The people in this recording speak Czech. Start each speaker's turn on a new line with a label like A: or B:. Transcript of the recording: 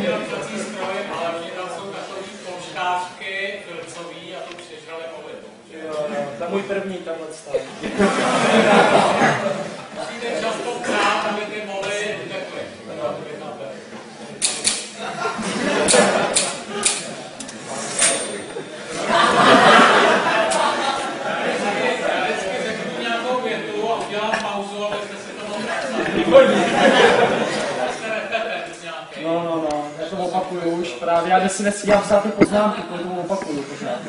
A: vyročovací stroj, ale oni tam jsou takový polštářky, filcový a to přežrali moly.
B: To je můj první tenhle stav.
A: Musíte často prát, aby ty moly utekly. Já vždycky řeknu nějakou větu a udělám pauzu, abyste si to mohli
B: No, já to opakuju už právě, já si nestíhám psát ty poznámky, kvůli tomu opakuju pořád.